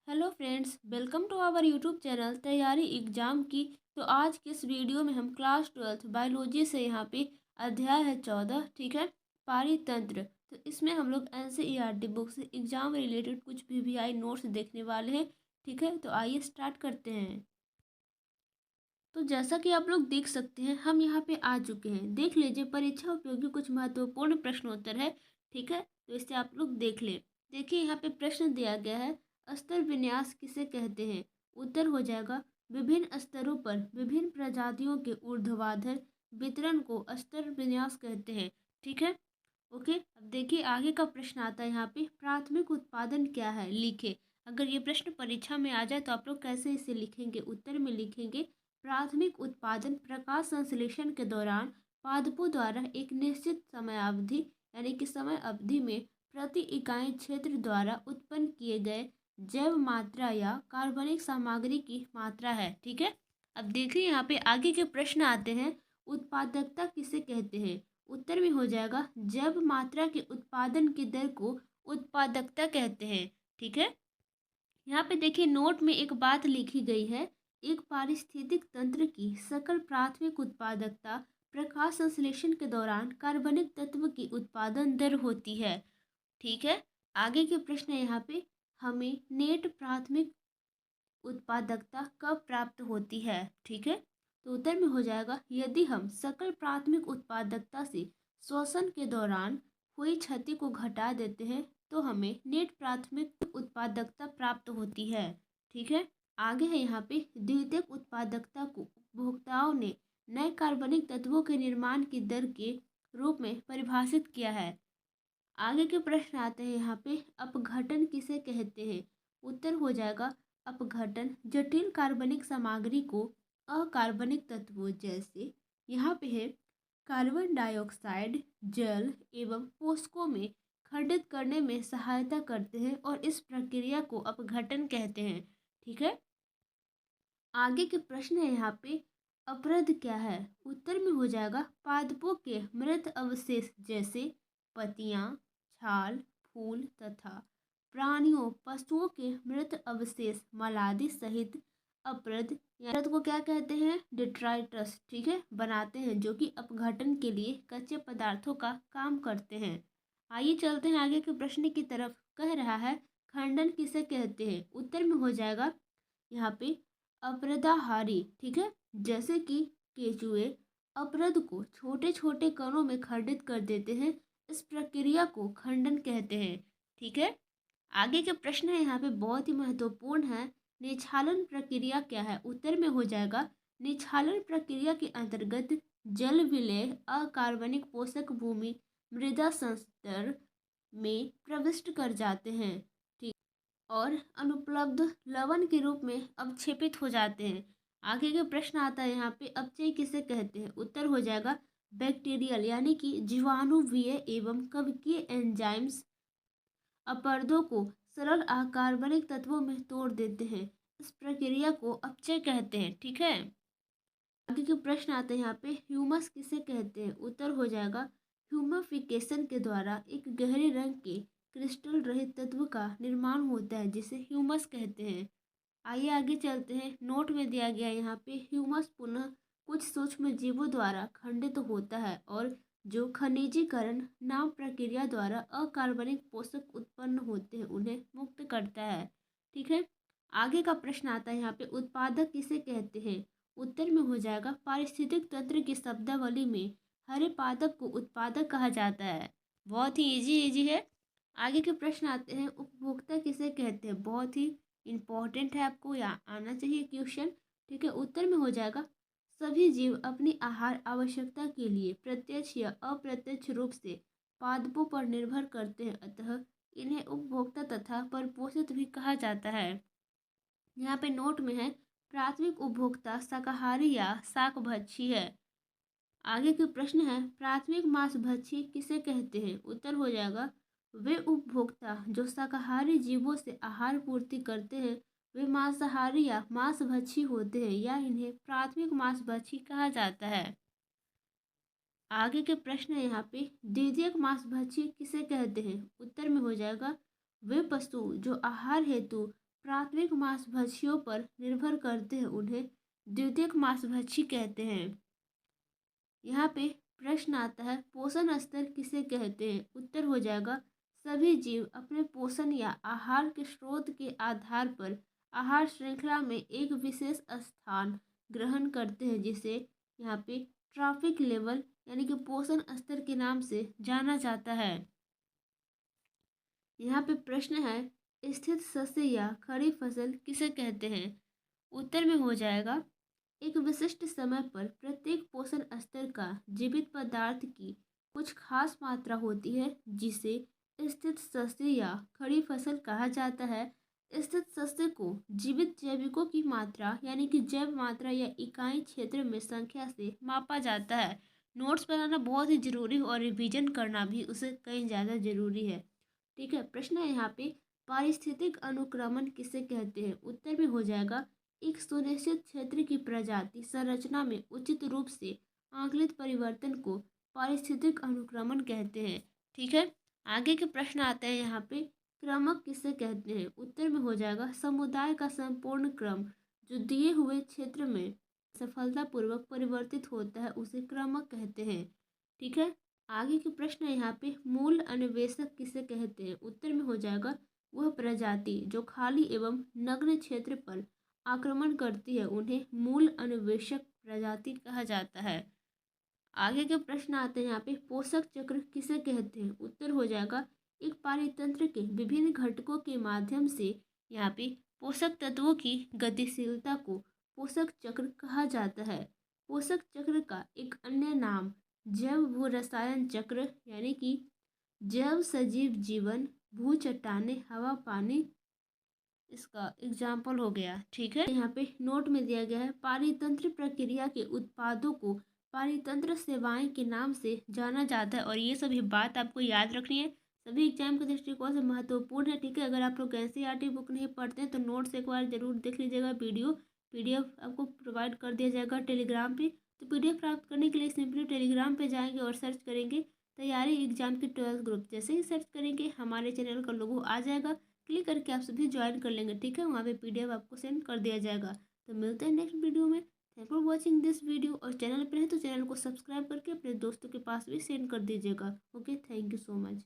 Hello friends, welcome to our YouTube channel तैयारी exam की। तो आज के इस वीडियो में हम क्लास 12th बायोलॉजी से यहाँ पे अध्याय है 14, ठीक है, पारितंत्र। तो इसमें हम लोग एनसीईआरटी बुक से एग्जाम रिलेटेड कुछ पीवीआई नोट्स देखने वाले हैं, ठीक है। तो आइए स्टार्ट करते हैं। तो जैसा कि आप लोग देख सकते हैं, हम यहाँ पे आ चुके हैं। देख लीजिए, परीक्षा उपयोगी कुछ महत्वपूर्ण प्रश्नोत्तर है, ठीक है। तो इसे आप लोग देख लें। देखिए, यहाँ पे प्रश्न दिया गया है, स्तर विन्यास किसे कहते हैं। उत्तर हो जाएगा, विभिन्न स्तरों पर विभिन्न प्रजातियों के ऊर्ध्वाधर वितरण को स्तर विन्यास कहते हैं, ठीक है। ओके, अब देखिए आगे का प्रश्न आता है यहाँ पे, प्राथमिक उत्पादन क्या है, लिखे। अगर ये प्रश्न परीक्षा में आ जाए तो आप लोग कैसे इसे लिखेंगे। उत्तर में लिखेंगे, प्राथमिक उत्पादन प्रकाश संश्लेषण के दौरान पादपों द्वारा एक निश्चित समयावधि यानी कि समय अवधि में प्रति इकाई क्षेत्र द्वारा उत्पन्न किए गए जैव मात्रा या कार्बनिक सामग्री की मात्रा है, ठीक है। अब देखिए यहाँ पे आगे के प्रश्न आते हैं, उत्पादकता किसे कहते हैं। उत्तर में हो जाएगा, जैव मात्रा के उत्पादन की दर को उत्पादकता कहते हैं, ठीक है। यहाँ पे देखिए नोट में एक बात लिखी गई है, एक पारिस्थितिक तंत्र की सकल प्राथमिक उत्पादकता प्रकाश संश्लेषण के दौरान कार्बनिक तत्व की उत्पादन दर होती है, ठीक है। आगे के प्रश्न है यहाँ पे, हमें नेट प्राथमिक उत्पादकता कब प्राप्त होती है, ठीक है। तो उत्तर में हो जाएगा, यदि हम सकल प्राथमिक उत्पादकता से श्वसन के दौरान हुई क्षति को घटा देते हैं तो हमें नेट प्राथमिक उत्पादकता प्राप्त होती है, ठीक है। आगे है यहाँ पे, द्वितीयक उत्पादकता को उपभोक्ताओं ने नए कार्बनिक तत्वों के निर्माण की दर के रूप में परिभाषित किया है। आगे के प्रश्न आते हैं यहाँ पे, अपघटन किसे कहते हैं। उत्तर हो जाएगा, अपघटन जटिल कार्बनिक सामग्री को अकार्बनिक तत्वों जैसे यहाँ पे है कार्बन डाइऑक्साइड, जल एवं पोषकों में खंडित करने में सहायता करते हैं और इस प्रक्रिया को अपघटन कहते हैं, ठीक है। आगे के प्रश्न है यहाँ पे, अपरद क्या है। उत्तर में हो जाएगा, पादपों के मृत अवशेष जैसे पत्तियां, छाल, फूल तथा प्राणियों पशुओं के मृत अवशेष मलादि सहित अपरद अपरद को क्या कहते हैं, डिट्राइटस, ठीक है, बनाते हैं, जो कि अपघटन के लिए कच्चे पदार्थों का काम करते हैं। आइए चलते हैं आगे के प्रश्न की तरफ। कह रहा है, खंडन किसे कहते हैं। उत्तर में हो जाएगा यहाँ पे अपरदाहारी, ठीक है, जैसे कि केचुए अपरद को छोटे छोटे कणों में खंडित कर देते हैं, इस प्रक्रिया को खंडन कहते हैं, ठीक है। आगे के प्रश्न है यहाँ पे बहुत ही महत्वपूर्ण है, निछालन प्रक्रिया क्या है। उत्तर में हो जाएगा, निछालन प्रक्रिया के अंतर्गत जल विलेय अकार्बनिक पोषक भूमि मृदा संस्तर में प्रविष्ट कर जाते हैं, ठीक, और अनुपलब्ध लवण के रूप में अवक्षेपित हो जाते हैं। आगे के प्रश्न आता है यहाँ पे, अपचय किसे कहते हैं। उत्तर हो जाएगा, बैक्टीरियल यानी कि जीवाणुवीय एवं कवकीय एंजाइम्स अपरदों को सरल अकार्बनिक तत्वों में तोड़ देते हैं, इस प्रक्रिया को अपचय कहते हैं, ठीक है। आगे के प्रश्न आते हैं यहाँ पे, ह्यूमस किसे कहते हैं। उत्तर हो जाएगा, ह्यूमिफिकेशन के द्वारा एक गहरे रंग के क्रिस्टल रहित तत्व का निर्माण होता है, जिसे ह्यूमस कहते हैं। आइए आगे चलते हैं। नोट में दिया गया यहाँ पे, ह्यूमस पुनः कुछ सूक्ष्म जीवों द्वारा खंडित होता है और जो खनिजीकरण नाम प्रक्रिया द्वारा अकार्बनिक पोषक उत्पन्न होते हैं उन्हें मुक्त करता है, ठीक है। आगे का प्रश्न आता है यहाँ पे, उत्पादक किसे कहते हैं। उत्तर में हो जाएगा, पारिस्थितिक तंत्र की शब्दावली में हरे पादप को उत्पादक कहा जाता है। बहुत ही इजी है। आगे के प्रश्न आते हैं, उपभोक्ता किसे कहते हैं। बहुत ही इम्पोर्टेंट है, आपको यहाँ आना चाहिए क्वेश्चन, ठीक है। उत्तर में हो जाएगा, सभी जीव अपनी आहार आवश्यकता के लिए प्रत्यक्ष या अप्रत्यक्ष रूप से पादपों पर निर्भर करते हैं, अतः इन्हें उपभोक्ता तथा परपोषित भी कहा जाता है। यहाँ पे नोट में है, प्राथमिक उपभोक्ता शाकाहारी या शाकभक्षी है। आगे के प्रश्न है, प्राथमिक मांसभक्षी किसे कहते हैं। उत्तर हो जाएगा, वे उपभोक्ता जो शाकाहारी जीवों से आहार पूर्ति करते हैं वे मांसाहारी या मांसभक्षी होते हैं या इन्हें प्राथमिक मांसभक्षी कहा जाता है। आगे के प्रश्न है यहाँ पे, द्वितीयक मांसभक्षी किसे कहते हैं। उत्तर में हो जाएगा, वे पशु जो आहार हेतु प्राथमिक मांसभक्षियों पर निर्भर करते हैं उन्हें द्वितीयक मांसभक्षी कहते हैं। यहाँ पे प्रश्न आता है पोषण स्तर किसे कहते हैं। उत्तर हो जाएगा सभी जीव अपने पोषण या आहार के स्रोत के आधार पर आहार श्रृंखला में एक विशेष स्थान ग्रहण करते हैं, जिसे यहाँ पे ट्रॉफिक लेवल यानी कि पोषण स्तर के नाम से जाना जाता है। यहाँ पे प्रश्न है स्थिर सस्य या खड़ी फसल किसे कहते हैं। उत्तर में हो जाएगा एक विशिष्ट समय पर प्रत्येक पोषण स्तर का जीवित पदार्थ की कुछ खास मात्रा होती है, जिसे स्थित सस्य या खड़ी फसल कहा जाता है। स्थित सस्य को जीवित जैविकों की मात्रा यानी कि जैव मात्रा या इकाई क्षेत्र में संख्या से मापा जाता है। नोट्स बनाना बहुत ही जरूरी और रिवीजन करना भी उसे कहीं ज़्यादा जरूरी है। ठीक है, प्रश्न है यहाँ पे पारिस्थितिक अनुक्रमण किसे कहते हैं। उत्तर में हो जाएगा एक सुनिश्चित क्षेत्र की प्रजाति संरचना में उचित रूप से आंकलित परिवर्तन को पारिस्थितिक अनुक्रमण कहते हैं। ठीक है, आगे के प्रश्न आते हैं यहाँ पे क्रमक किसे कहते हैं। उत्तर में हो जाएगा समुदाय का संपूर्ण क्रम जो दिए हुए क्षेत्र में सफलतापूर्वक परिवर्तित होता है उसे क्रमक कहते हैं। ठीक है, आगे के प्रश्न है यहाँ पे मूल अन्वेषक किसे कहते हैं। उत्तर में हो जाएगा वह प्रजाति जो खाली एवं नग्न क्षेत्र पर आक्रमण करती है उन्हें मूल अन्वेषक प्रजाति कहा जाता है। आगे के प्रश्न आते हैं यहाँ पे पोषक चक्र किसे कहते हैं। उत्तर हो जाएगा एक पारितंत्र के विभिन्न घटकों के माध्यम से यहाँ पे पोषक तत्वों की गतिशीलता को पोषक चक्र कहा जाता है। पोषक चक्र का एक अन्य नाम जैव भू रसायन चक्र यानी कि जैव सजीव जीवन भू चट्टाने हवा पानी इसका एग्जाम्पल हो गया। ठीक है, यहाँ पे नोट में दिया गया है पारितंत्र प्रक्रिया के उत्पादों को पारितंत्र सेवाएं के नाम से जाना जाता है और ये सभी बात आपको याद रखनी है, सभी एग्जाम के दृष्टिकोण से महत्वपूर्ण है। ठीक है, अगर आप लोग एनसीईआरटी बुक नहीं पढ़ते हैं तो नोट्स एक बार जरूर देख लीजिएगा। पीडीएफ आपको प्रोवाइड कर दिया जाएगा टेलीग्राम पे। तो पीडीएफ प्राप्त करने के लिए सिंपली टेलीग्राम पे जाएंगे और सर्च करेंगे तैयारी एग्जाम की 12th ग्रुप। जैसे ही सर्च करेंगे हमारे चैनल का लोगो आ जाएगा, क्लिक करके आप सभी ज्वाइन कर लेंगे। ठीक है, वहाँ पे पीडीएफ आपको सेंड कर दिया जाएगा। तो मिलते हैं नेक्स्ट वीडियो में। Thank for watching this video. और चैनल पर है तो चैनल को सब्सक्राइब करके अपने दोस्तों के पास भी सेंड कर दीजिएगा। Okay, thank you so much.